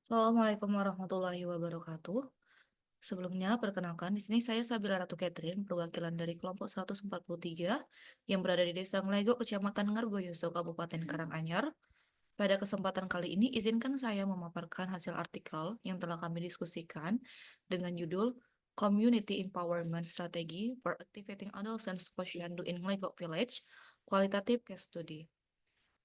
Assalamualaikum warahmatullahi wabarakatuh. Sebelumnya, perkenalkan, di sini saya Sabila Ratu Catherine, perwakilan dari kelompok 143 yang berada di Desa Nglego, Kecamatan Ngargoyoso, Kabupaten Karanganyar. Pada kesempatan kali ini, izinkan saya memaparkan hasil artikel yang telah kami diskusikan dengan judul Community Empowerment Strategy for Activating Adolescents Posyandu in Nglego Village, Qualitative Case Study.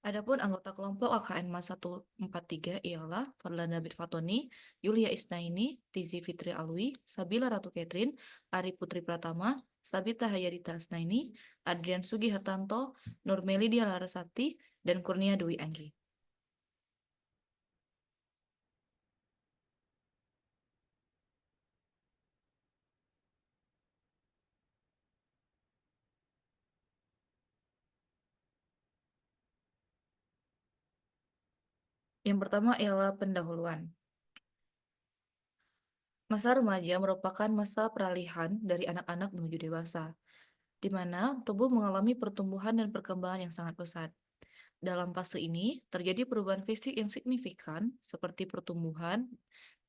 Adapun anggota kelompok AKN MAS 143 ialah Fadlan David Fatoni, Yulia Isnaini, Tizi Fitri Alwi, Sabila Ratu Catherine, Ari Putri Pratama, Sabita Hayadita Asnaini, Adrian Sugi Hartanto, Nurmelidia Larasati, dan Kurnia Dwi Anggi. Yang pertama ialah pendahuluan. Masa remaja merupakan masa peralihan dari anak-anak menuju dewasa, di mana tubuh mengalami pertumbuhan dan perkembangan yang sangat pesat. Dalam fase ini, terjadi perubahan fisik yang signifikan seperti pertumbuhan,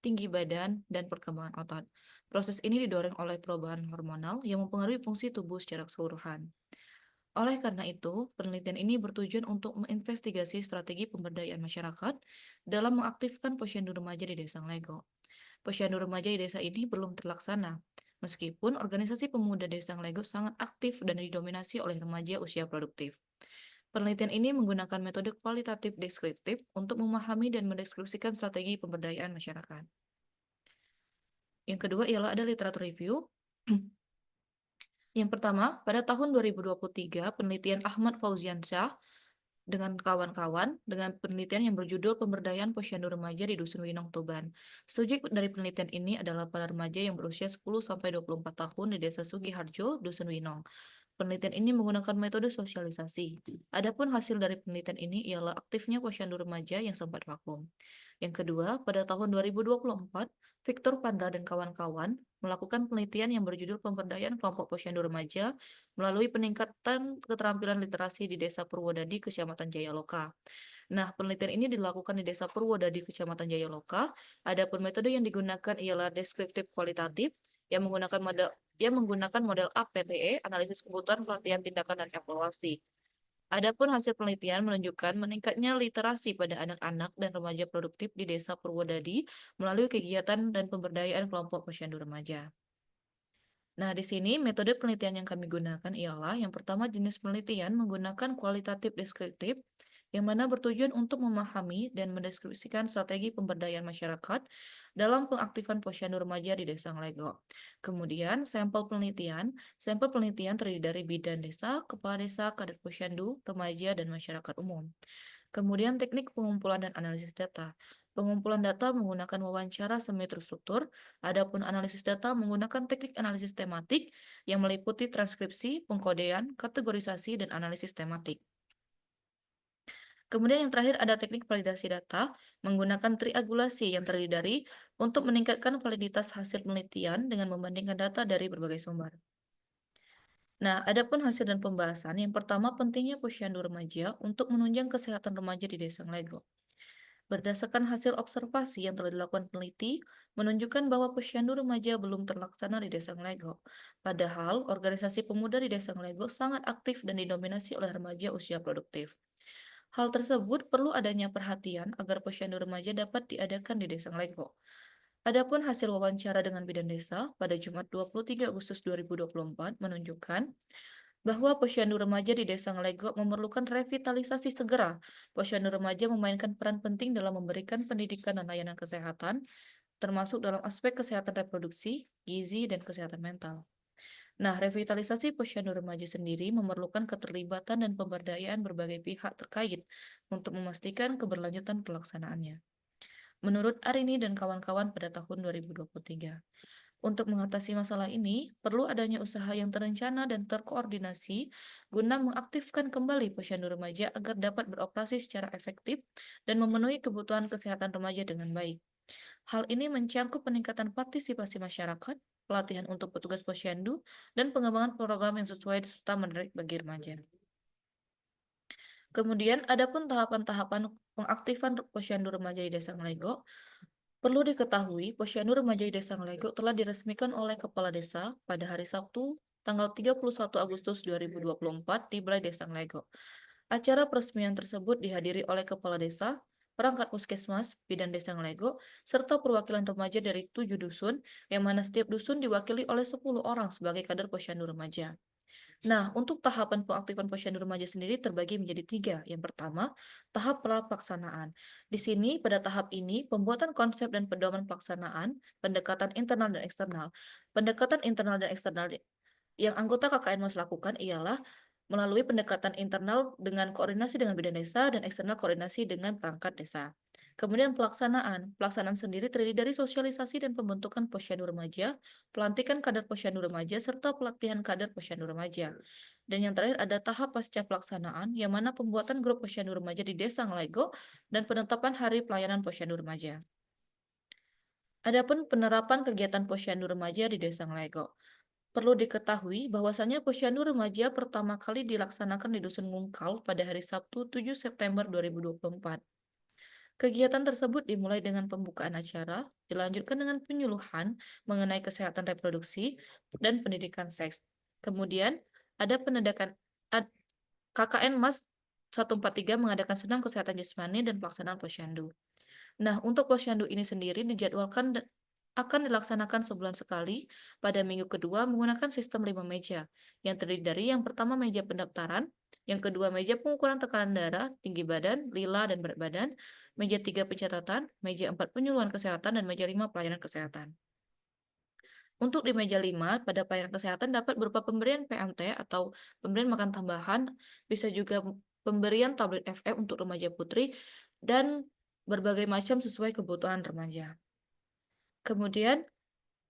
tinggi badan, dan perkembangan otot. Proses ini didorong oleh perubahan hormonal yang mempengaruhi fungsi tubuh secara keseluruhan. Oleh karena itu, penelitian ini bertujuan untuk menginvestigasi strategi pemberdayaan masyarakat dalam mengaktifkan posyandu remaja di Desa Nglego. Posyandu remaja di desa ini belum terlaksana, meskipun organisasi pemuda Desa Nglego sangat aktif dan didominasi oleh remaja usia produktif. Penelitian ini menggunakan metode kualitatif deskriptif untuk memahami dan mendeskripsikan strategi pemberdayaan masyarakat. Yang kedua ialah ada literatur review. Yang pertama, pada tahun 2023, penelitian Ahmad Fauziansyah dengan kawan-kawan dengan penelitian yang berjudul Pemberdayaan Posyandu Remaja di Dusun Winong Tuban. Subjek dari penelitian ini adalah para remaja yang berusia 10-24 tahun di Desa Sugiharjo, Dusun Winong. Penelitian ini menggunakan metode sosialisasi. Adapun hasil dari penelitian ini ialah aktifnya posyandu remaja yang sempat vakum. Yang kedua, pada tahun 2024, Victor Pandra dan kawan-kawan melakukan penelitian yang berjudul Pemberdayaan Kelompok Posyandu Remaja melalui peningkatan keterampilan literasi di Desa Purwodadi, Kecamatan Jayaloka. Nah, penelitian ini dilakukan di Desa Purwodadi, Kecamatan Jayaloka. Adapun metode yang digunakan ialah deskriptif kualitatif yang menggunakan model APTE, analisis kebutuhan, pelatihan, tindakan, dan evaluasi. Adapun hasil penelitian menunjukkan meningkatnya literasi pada anak-anak dan remaja produktif di Desa Purwodadi melalui kegiatan dan pemberdayaan kelompok posyandu remaja. Nah, di sini metode penelitian yang kami gunakan ialah yang pertama jenis penelitian menggunakan kualitatif deskriptif, yang mana bertujuan untuk memahami dan mendeskripsikan strategi pemberdayaan masyarakat dalam pengaktifan posyandu remaja di Desa Nglego. Kemudian, sampel penelitian terdiri dari bidan desa, kepala desa, kadar posyandu, remaja, dan masyarakat umum. Kemudian teknik pengumpulan dan analisis data. Pengumpulan data menggunakan wawancara semi terstruktur, adapun analisis data menggunakan teknik analisis tematik yang meliputi transkripsi, pengkodean, kategorisasi, dan analisis tematik. Kemudian yang terakhir ada teknik validasi data menggunakan triangulasi yang terdiri dari untuk meningkatkan validitas hasil penelitian dengan membandingkan data dari berbagai sumber. Nah, adapun hasil dan pembahasan, yang pertama pentingnya posyandu remaja untuk menunjang kesehatan remaja di Desa Nglego. Berdasarkan hasil observasi yang telah dilakukan peneliti, menunjukkan bahwa posyandu remaja belum terlaksana di Desa Nglego. Padahal, organisasi pemuda di Desa Nglego sangat aktif dan didominasi oleh remaja usia produktif. Hal tersebut perlu adanya perhatian agar posyandu remaja dapat diadakan di Desa Nglego. Adapun hasil wawancara dengan bidan desa pada Jumat 23 Agustus 2024 menunjukkan bahwa posyandu remaja di Desa Nglego memerlukan revitalisasi segera. Posyandu remaja memainkan peran penting dalam memberikan pendidikan dan layanan kesehatan, termasuk dalam aspek kesehatan reproduksi, gizi, dan kesehatan mental. Nah, revitalisasi posyandu remaja sendiri memerlukan keterlibatan dan pemberdayaan berbagai pihak terkait untuk memastikan keberlanjutan pelaksanaannya. Menurut Arini dan kawan-kawan pada tahun 2023, untuk mengatasi masalah ini, perlu adanya usaha yang terencana dan terkoordinasi guna mengaktifkan kembali posyandu remaja agar dapat beroperasi secara efektif dan memenuhi kebutuhan kesehatan remaja dengan baik. Hal ini mencangkup peningkatan partisipasi masyarakat, pelatihan untuk petugas posyandu, dan pengembangan program yang sesuai serta menarik bagi remaja. Kemudian, adapun tahapan-tahapan pengaktifan posyandu remaja di Desa Nglego, Perlu diketahui, Posyandu Remaja di Desa Ngelego telah diresmikan oleh Kepala Desa pada hari Sabtu, tanggal 31 Agustus 2024 di Balai Desa Ngelego. Acara peresmian tersebut dihadiri oleh Kepala Desa, perangkat puskesmas, bidan Desa Ngelego, serta perwakilan remaja dari 7 dusun, yang mana setiap dusun diwakili oleh 10 orang sebagai kader Posyandu Remaja. Nah, untuk tahapan pengaktifan posyandu remaja sendiri terbagi menjadi tiga. Yang pertama, tahap pelaksanaan. Di sini, pada tahap ini, pembuatan konsep dan pedoman pelaksanaan, pendekatan internal dan eksternal. Pendekatan internal dan eksternal yang anggota KKN Mas lakukan ialah melalui pendekatan internal dengan koordinasi dengan bidan desa dan eksternal koordinasi dengan perangkat desa. Kemudian pelaksanaan. Pelaksanaan sendiri terdiri dari sosialisasi dan pembentukan posyandu remaja, pelantikan kader posyandu remaja, serta pelatihan kader posyandu remaja. Dan yang terakhir ada tahap pasca pelaksanaan, yang mana pembuatan grup posyandu remaja di Desa Ngelego dan penetapan hari pelayanan posyandu remaja. Adapun penerapan kegiatan posyandu remaja di Desa Ngelego. Perlu diketahui bahwasannya posyandu remaja pertama kali dilaksanakan di Dusun Ngungkal pada hari Sabtu 7 September 2024. Kegiatan tersebut dimulai dengan pembukaan acara, dilanjutkan dengan penyuluhan mengenai kesehatan reproduksi dan pendidikan seks. Kemudian ada penedakan KKN Mas 143 mengadakan senam kesehatan jasmani dan pelaksanaan posyandu. Nah, untuk posyandu ini sendiri dijadwalkan akan dilaksanakan sebulan sekali pada minggu kedua menggunakan sistem 5 meja, yang terdiri dari yang pertama meja pendaftaran, yang kedua meja pengukuran tekanan darah, tinggi badan, lila, dan berat badan, meja 3 pencatatan, meja 4 penyuluhan kesehatan, dan meja 5 pelayanan kesehatan. Untuk di meja 5 pada pelayanan kesehatan dapat berupa pemberian PMT atau pemberian makan tambahan, bisa juga pemberian tablet FF untuk remaja putri, dan berbagai macam sesuai kebutuhan remaja. Kemudian,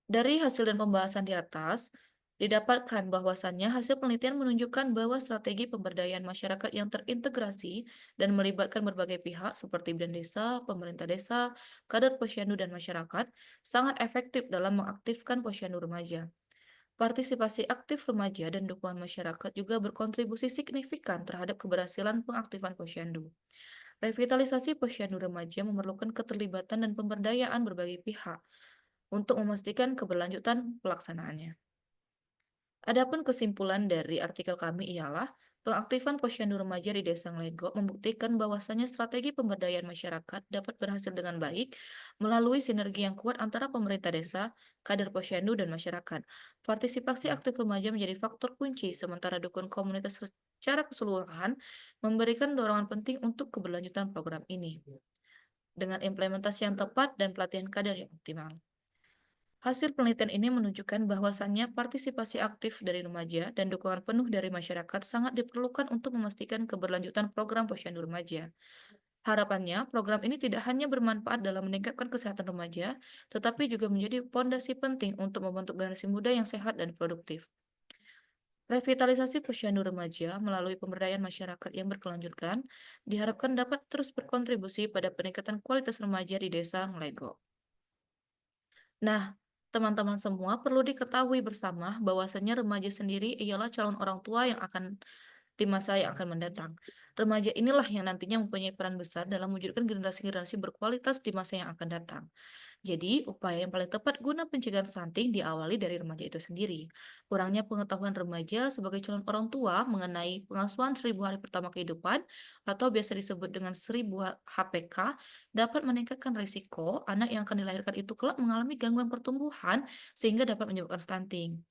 dari hasil dan pembahasan di atas, didapatkan bahwasannya hasil penelitian menunjukkan bahwa strategi pemberdayaan masyarakat yang terintegrasi dan melibatkan berbagai pihak seperti bidan desa, pemerintah desa, kader posyandu, dan masyarakat sangat efektif dalam mengaktifkan posyandu remaja. Partisipasi aktif remaja dan dukungan masyarakat juga berkontribusi signifikan terhadap keberhasilan pengaktifan posyandu. Revitalisasi posyandu remaja memerlukan keterlibatan dan pemberdayaan berbagai pihak untuk memastikan keberlanjutan pelaksanaannya. Adapun kesimpulan dari artikel kami ialah pengaktifan posyandu remaja di Desa Ngelego membuktikan bahwasannya strategi pemberdayaan masyarakat dapat berhasil dengan baik melalui sinergi yang kuat antara pemerintah desa, kader posyandu, dan masyarakat. Partisipasi aktif remaja menjadi faktor kunci, sementara dukun komunitas secara keseluruhan memberikan dorongan penting untuk keberlanjutan program ini dengan implementasi yang tepat dan pelatihan kader yang optimal. Hasil penelitian ini menunjukkan bahwasannya partisipasi aktif dari remaja dan dukungan penuh dari masyarakat sangat diperlukan untuk memastikan keberlanjutan program posyandu remaja. Harapannya, program ini tidak hanya bermanfaat dalam meningkatkan kesehatan remaja, tetapi juga menjadi fondasi penting untuk membentuk generasi muda yang sehat dan produktif. Revitalisasi posyandu remaja melalui pemberdayaan masyarakat yang berkelanjutan diharapkan dapat terus berkontribusi pada peningkatan kualitas remaja di Desa Ngelego. Nah, teman-teman semua perlu diketahui bersama bahwasannya remaja sendiri ialah calon orang tua yang akan di masa yang akan mendatang. Remaja inilah yang nantinya mempunyai peran besar dalam mewujudkan generasi-generasi berkualitas di masa yang akan datang. Jadi, upaya yang paling tepat guna pencegahan stunting diawali dari remaja itu sendiri. Kurangnya pengetahuan remaja sebagai calon orang tua mengenai pengasuhan 1000 hari pertama kehidupan atau biasa disebut dengan 1000 HPK dapat meningkatkan risiko anak yang akan dilahirkan itu kelak mengalami gangguan pertumbuhan sehingga dapat menyebabkan stunting.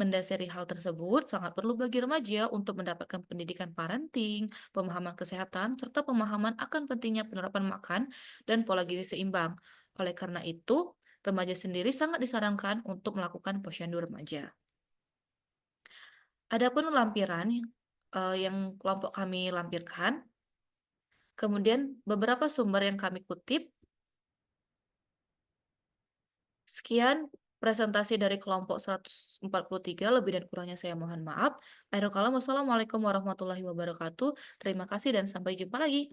Mendasari hal tersebut, sangat perlu bagi remaja untuk mendapatkan pendidikan parenting, pemahaman kesehatan, serta pemahaman akan pentingnya penerapan makan dan pola gizi seimbang. Oleh karena itu, remaja sendiri sangat disarankan untuk melakukan posyandu remaja. Adapun lampiran yang kelompok kami lampirkan, kemudian beberapa sumber yang kami kutip, sekian presentasi dari kelompok 143, lebih dan kurangnya saya mohon maaf. Akhirul kalam, wassalamualaikum warahmatullahi wabarakatuh. Terima kasih dan sampai jumpa lagi.